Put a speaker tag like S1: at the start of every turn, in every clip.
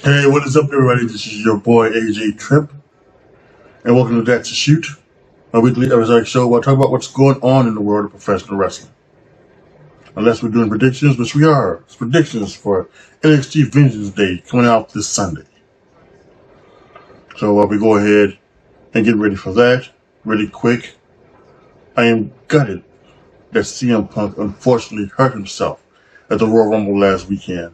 S1: Hey, what is up, everybody? This is your boy AJTRIP, and welcome to That to Shoot, a weekly episodic show where I talk about what's going on in the world of professional wrestling. Unless we're doing predictions, which we are. It's predictions for NXT Vengeance Day coming out this Sunday. So we go ahead and get ready for that really quick. I am gutted that CM Punk unfortunately hurt himself at the Royal Rumble last weekend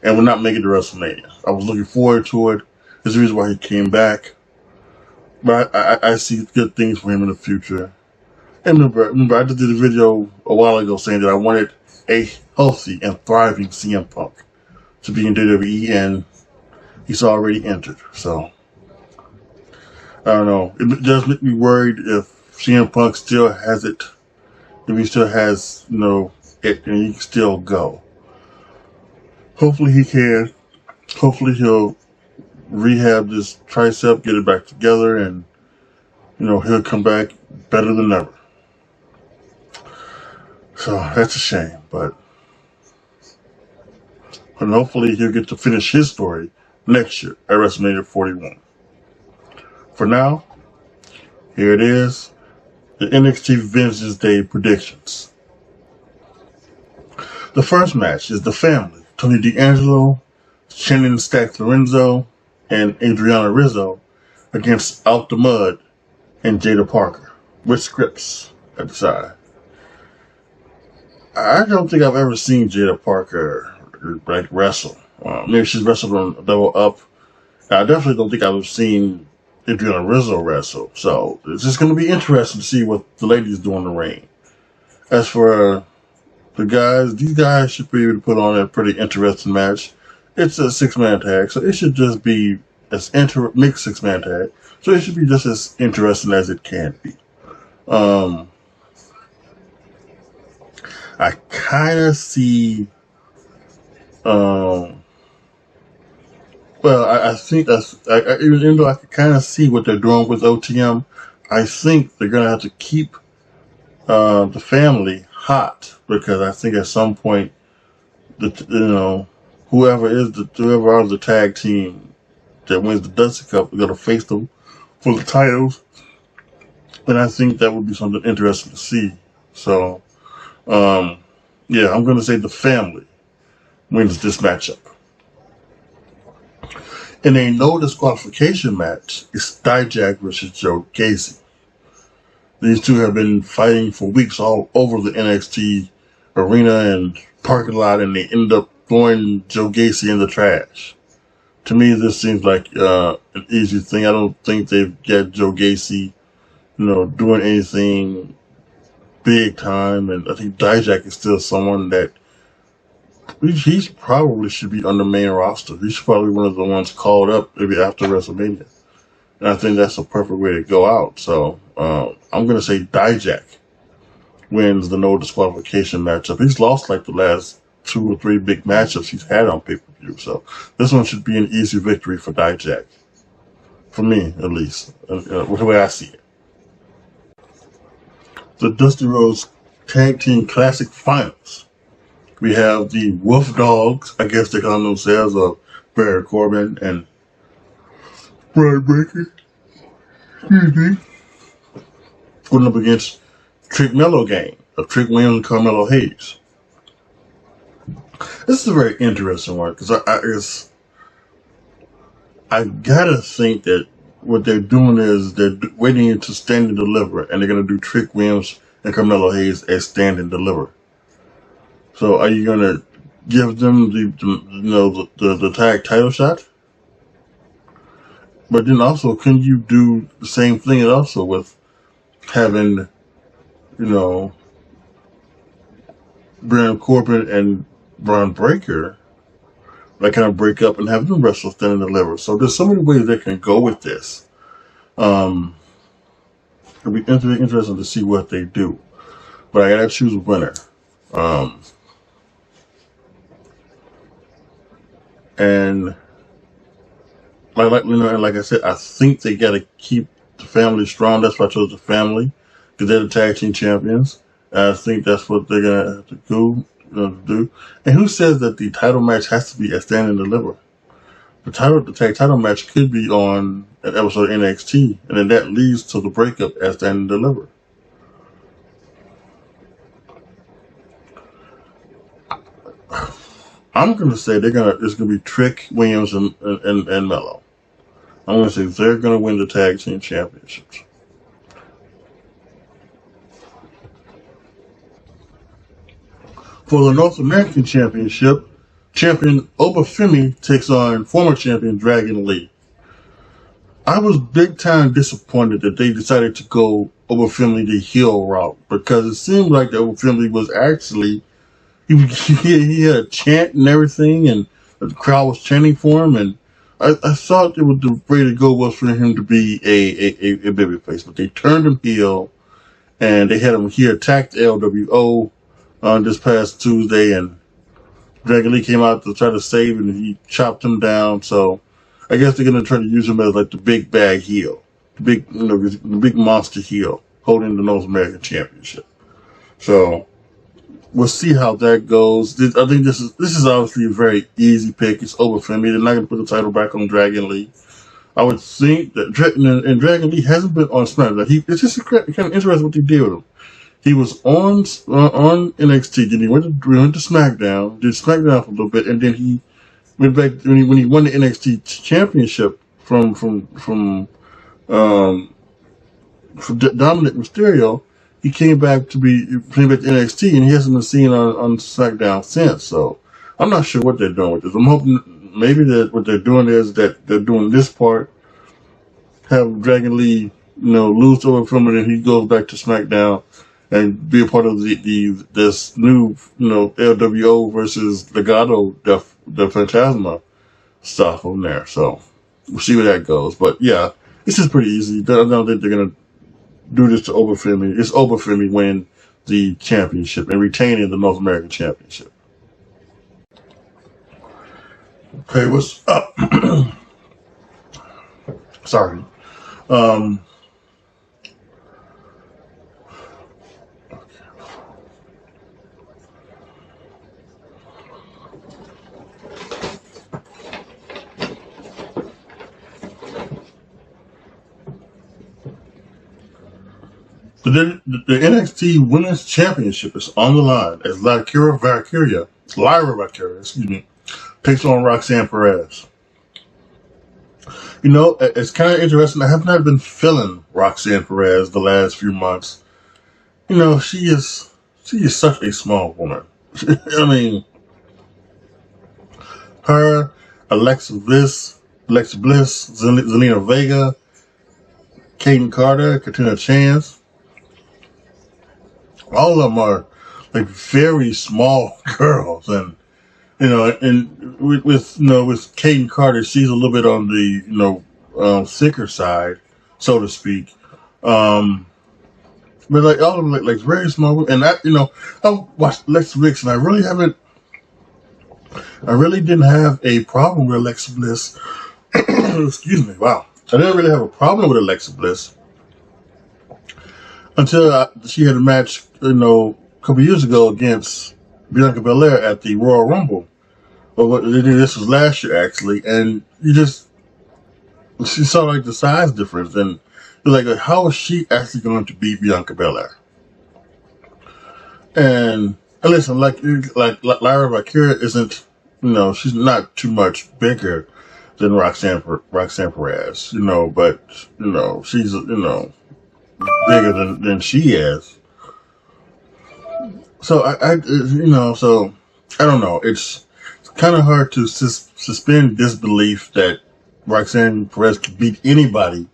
S1: and will not make it to WrestleMania. I was looking forward to it. There's a reason why he came back. But I see good things for him in the future. And remember, I just did a video a while ago saying that I wanted a healthy and thriving CM Punk to be in WWE, and he's already entered. So, I don't know. It does make me worried if CM Punk still has it, if he still has, it, and he can still go. Hopefully he can. Hopefully he'll rehab this tricep, get it back together, and he'll come back better than ever. So that's a shame, but hopefully he'll get to finish his story next year at WrestleMania 41. For now, here it is, the NXT Vengeance Day predictions. The first match is the family, Tony D'Angelo, Shannon Stack Lorenzo, and Adriana Rizzo against Out the Mud and Jada Parker with scripts at the side. I don't think I've ever seen Jada Parker wrestle. Maybe she's wrestled on Double Up. I definitely don't think I've seen Adriana Rizzo wrestle. So it's just going to be interesting to see what the ladies do in the ring. As for the guys, these guys should be able to put on a pretty interesting match. It's a 6-man tag, so it should just be mixed 6-man tag. So it should be just as interesting as it can be. I kind of see, I think even though I can kind of see what they're doing with OTM, I think they're going to have to keep the family hot, because I think at some point, whoever are the tag team that wins the Dusty Cup is going to face them for the titles, and I think that would be something interesting to see. So, I'm going to say the family wins this matchup. In a no disqualification match, it's Dijak versus Joe Gacy. These two have been fighting for weeks all over the NXT arena and parking lot, and they end up throwing Joe Gacy in the trash. To me, this seems like an easy thing. I don't think they've got Joe Gacy, doing anything big time, and I think Dijak is still someone that he's probably should be on the main roster. He's probably one of the ones called up maybe after WrestleMania. And I think that's a perfect way to go out. So I'm going to say Dijak wins the no disqualification matchup. He's lost like the last 2 or 3 big matchups he's had on pay-per-view. So this one should be an easy victory for Dijak. For me, at least. With the way I see it. The Dusty Rhodes Tag Team Classic Finals. We have the Wolf Dogs, I guess they call themselves, of Baron Corbin and Brian Breaker. Putting up against Trick Mello Gang of Trick Williams and Carmelo Hayes. This is a very interesting one, because I gotta think that what they're doing is they're waiting to stand and deliver, and they're gonna do Trick Williams and Carmelo Hayes as stand and deliver. So are you gonna give them the tag title shot? But then also, can you do the same thing also with having, Baron Corbin and Braun Breaker, kind of break up and have them wrestle stand and deliver? So there's so many ways they can go with this. It'll be interesting to see what they do. But I gotta choose a winner. And like I said, I think they gotta keep the family strong. That's why I chose the family, because they're the tag team champions. And I think that's what they're gonna have to do. And who says that the title match has to be a stand and deliver? the tag title match could be on an episode of NXT, and then that leads to the breakup as Stand and Deliver. I'm gonna say it's gonna be Trick, Williams, and Mello. I'm gonna say they're gonna win the tag team championships. For the North American Championship, champion Obafemi takes on former champion Dragon Lee. I was big time disappointed that they decided to go Obafemi the heel route, because it seemed like that Obafemi was actually he had a chant and everything, and the crowd was chanting for him, and I thought the way to go was for him to be a babyface, but they turned him heel, and he attacked LWO on this past Tuesday, and Dragon Lee came out to try to save him, and he chopped him down. So I guess they're gonna try to use him as like the big bad heel, the big monster heel, holding the North American Championship. So we'll see how that goes. I think this is obviously a very easy pick. It's Obafemi. They're not going to put the title back on Dragon Lee. I would think that Dragon Lee hasn't been on SmackDown. It's just kind of interesting what they did with him. He was on NXT, then he went to SmackDown, did SmackDown for a little bit, and then he went back when he won the NXT championship from Dominic Mysterio. He came back to NXT, and he hasn't been seen on SmackDown since. So I'm not sure what they're doing with this. I'm hoping maybe that what they're doing is that they're doing this part, have Dragon Lee, lose over from it, and he goes back to SmackDown and be a part of this new, LWO versus Legado the Phantasma stuff on there. So we'll see where that goes. But yeah, this is pretty easy. I don't think they're gonna do this to Obafemi. It's Obafemi winning the championship and retaining the North American Championship. Okay, what's up? Sorry. The NXT Women's Championship is on the line as Lyra Valkyria, takes on Roxanne Perez. It's kind of interesting. I have not been feeling Roxanne Perez the last few months. She is such a small woman. I mean, her, Alexa Bliss, Zelina Vega, Kaden Carter, Katina Chance. All of them are like very small girls, and with Kaden Carter, she's a little bit on the thicker side, so to speak. But like all of them, like very small. And I watched Alexa Bliss, and I really didn't have a problem with Alexa Bliss. Excuse me. Wow, I didn't really have a problem with Alexa Bliss until she had a match, a couple years ago against Bianca Belair at the Royal Rumble. Well, this was last year actually, and she saw like the size difference, and you're like, how is she actually going to beat Bianca Belair? And listen, like Lyra Valkyria isn't, she's not too much bigger than Roxanne Perez, but she's bigger than she is. So so I don't know. It's kind of hard to suspend disbelief that Roxanne Perez could beat anybody,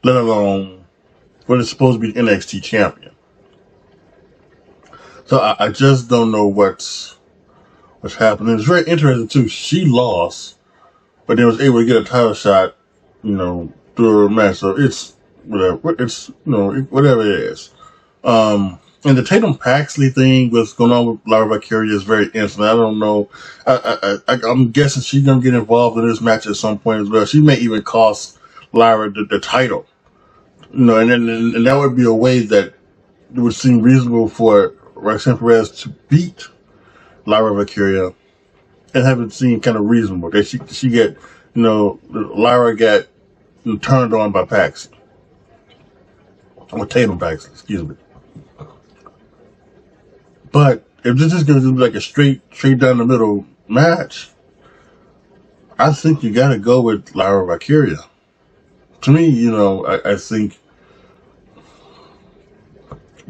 S1: let alone what is supposed to be the NXT champion. So I just don't know what's happening. It's very interesting too. She lost, but then was able to get a title shot, through her match. So it's whatever. It's whatever it is. And the Tatum Paxley thing, what's going on with Lyra Valkyria, is very interesting. I don't know. I'm guessing she's gonna get involved in this match at some point as well. She may even cost Lyra the title. And that would be a way that it would seem reasonable for Roxanne Perez to beat Lyra Valkyria and have it seem kind of reasonable. That she get Lyra got turned on by Paxi. Or Tatum Paxi, excuse me. But if this is going to be like a straight down the middle match, I think you got to go with Lyra Valkyria. To me, I think,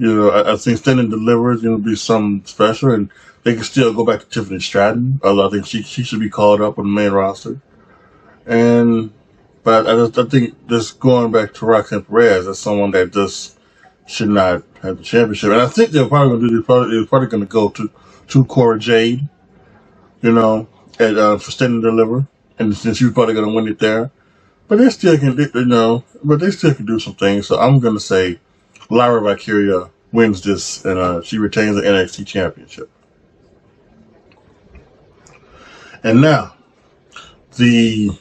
S1: I think Stand and Deliver is going to be something special, and they can still go back to Tiffany Stratton, although I think she should be called up on the main roster. But I think just going back to Roxanne Perez as someone that just should not have the championship. And I think they're probably going to do this. They're probably going to go to Cora Jade, for Stand and Deliver, and since she's probably going to win it there. But they still can, do some things. So I'm going to say Lyra Valkyria wins this, and she retains the NXT championship. And now, the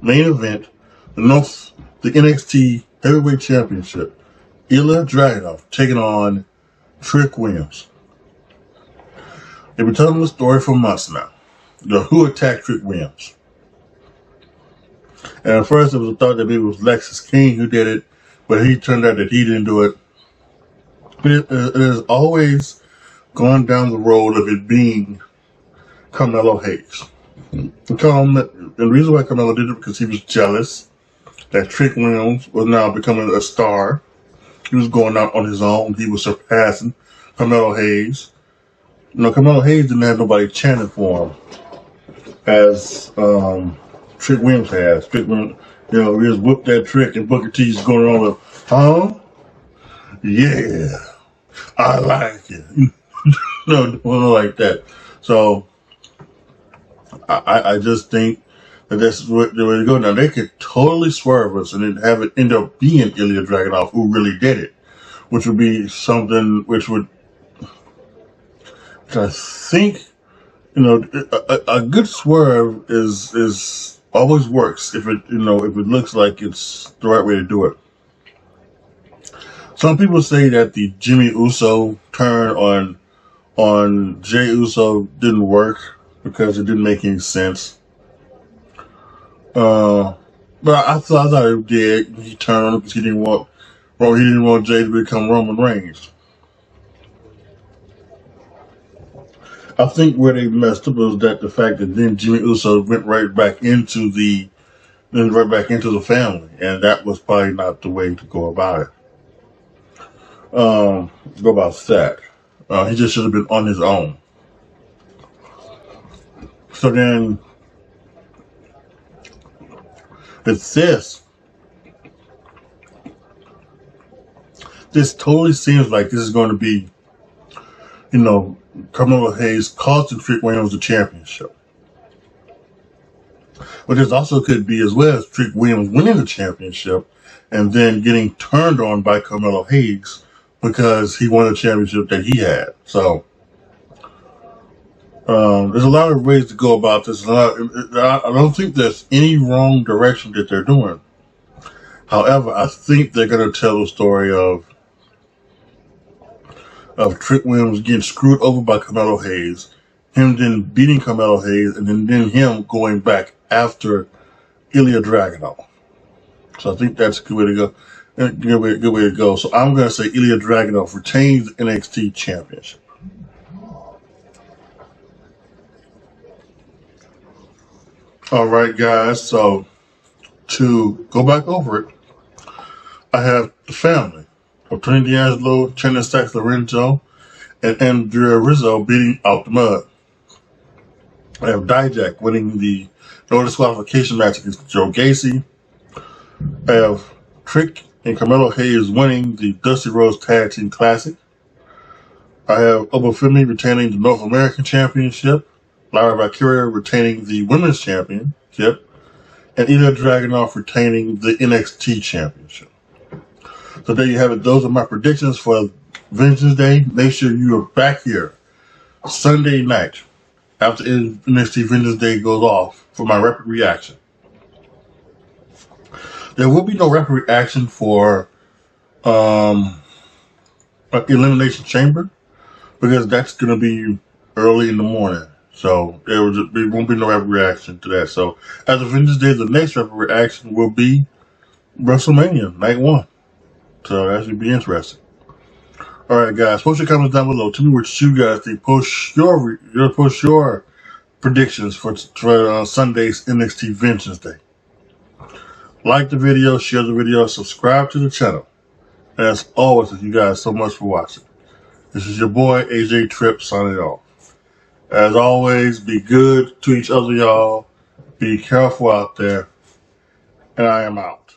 S1: main event, the NXT Heavyweight Championship, Ilya Dragunov taking on Trick Williams. They've been telling the story for months now. Who attacked Trick Williams? And at first it was thought that maybe it was Lexis King who did it, but he turned out that he didn't do it. But it has always gone down the road of it being Carmelo Hayes. And the reason why Carmelo did it because he was jealous that Trick Williams was now becoming a star. He was going out on his own. He was surpassing Carmelo Hayes. Carmelo Hayes didn't have nobody chanting for him as Trick Williams has. Trick Williams, he just whooped that trick, and Booker T's going around with, huh? Yeah, I like it. No, like that. So I just think that that's the way to go. Now, they could totally swerve us and then have it end up being Ilya Dragunov who really did it, which would be something which I think, a good swerve is always works if it looks like it's the right way to do it. Some people say that the Jimmy Uso turn on Jey Uso didn't work because it didn't make any sense. But I thought it did. He turned on him because he didn't want Jey to become Roman Reigns. I think where they messed up was that the fact that then Jimmy Uso went right back into the family, and that was probably not the way to go about it. He just should have been on his own. So then, with this totally seems like this is going to be, Carmelo Hayes costing Trick Williams the championship. But this also could be as well as Trick Williams winning the championship and then getting turned on by Carmelo Hayes because he won the championship that he had. So there's a lot of ways to go about this. I don't think there's any wrong direction that they're doing. However, I think they're going to tell the story of Trick Williams getting screwed over by Carmelo Hayes, him then beating Carmelo Hayes, and then him going back after Ilya Dragunov. So I think that's a good way to go. Good way to go. So I'm going to say Ilya Dragunov retains the NXT championship. All right, guys. So to go back over it, I have the family of Tony D'Angelo, Channing Stacks Lorenzo, and Andrea Rizzo beating Out the Mud. I have Dijak winning the no disqualification match against Joe Gacy. I have Trick and Carmelo Hayes winning the Dusty Rhodes Tag Team Classic. I have Obafemi retaining the North American Championship, Lyra Valkyria retaining the Women's Championship, and Ilya Dragunov retaining the NXT Championship. So there you have it. Those are my predictions for Vengeance Day. Make sure you are back here Sunday night after NXT Vengeance Day goes off for my rapid reaction. There will be no rapid reaction for Elimination Chamber because that's going to be early in the morning. So it won't be no rapid reaction to that. So as of Wednesday, the next rapid reaction will be WrestleMania Night 1. So that should be interesting. All right, guys, post your comments down below. Tell me what you guys think. Post your predictions for Sunday's NXT Vengeance Day. Like the video, share the video, subscribe to the channel. And as always, thank you guys so much for watching. This is your boy AJTRIP signing off. As always, be good to each other, y'all. Be careful out there. And I am out.